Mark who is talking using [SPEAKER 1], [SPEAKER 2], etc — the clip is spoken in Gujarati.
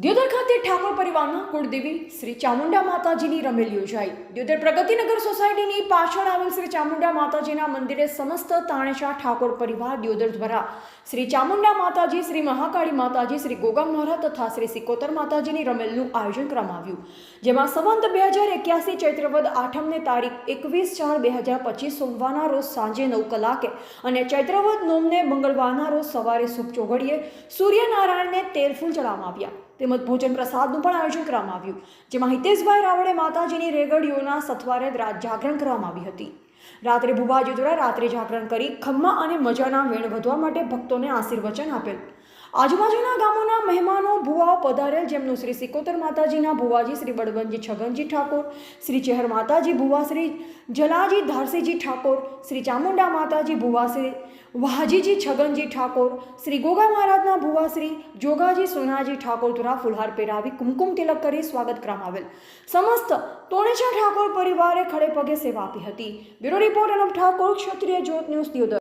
[SPEAKER 1] દિયોદર ખાતે ઠાકોર પરિવારના કુળદેવી શ્રી ચામુંડા માતાજીની રમેલ યોજાઈ। દિયોદર પ્રગતિનગર સોસાયટીની પાછળ આવેલ શ્રી ચામુંડા માતાજીના મંદિરે સમસ્ત તાણેશા ઠાકોર પરિવાર દિયોદર દ્વારા શ્રી ચામુંડા માતાજી, શ્રી મહાકાળી માતાજી, શ્રી ગોગા મહારાજ તથા શ્રી સિકોતર માતાજીની રમેલનું આયોજન કરવામાં આવ્યું, જેમાં સંવંત 2081 ચૈત્રવદ આઠમને તારીખ 21/4/2025 સોમવારના રોજ સાંજે 9 કલાકે અને ચૈત્રવદ નોમને મંગળવારના રોજ સવારે શુભ ચોઘડીએ સૂર્યનારાયણને તેલ ફૂલ ચડાવવામાં આવ્યા તેમજ ભોજન પ્રસાદનું પણ આયોજન કરવામાં આવ્યું, જેમાં હિતેશભાઈ રાવળે માતાજીની રેગડીઓના સથવારે રાત જાગરણ કરવામાં આવી હતી। રાત્રે ભુવાજી દ્વારા રાત્રે જાગરણ કરી ખમ્મા અને મજાના વેણ વધવા માટે ભક્તોને આશીર્વચન આપેલ। આજુબાજુના ગામોના મહેમાનો ભુવાઓ પધારેલ, જેમનું શ્રી સિકોતર માતાજીના ભુવાજી શ્રી બળવંતજી છગનજી ઠાકોર, શ્રી ચેહર માતાજી ભુવા શ્રી જલાજી ધારસીજી ઠાકોર, શ્રી ચામુંડા માતાજી ભુવા શ્રી વાહજીજી છગનજી ઠાકોર, શ્રી ગોગા મહારાજના ભુવા શ્રી જોગાજી સોનાજી ઠાકોર દ્વારા ફુલહાર પહેરાવી કુમકુમ તિલક કરી સ્વાગત કરવામાં આવેલ। સમસ્ત તોણેચા ઠાકોર પરિવારે ખડે પગે સેવા આપી હતી। બ્યુરો રિપોર્ટ અનૂપ ઠાકોર, ક્ષત્રિય જ્યોત ન્યૂઝ દિયોદર।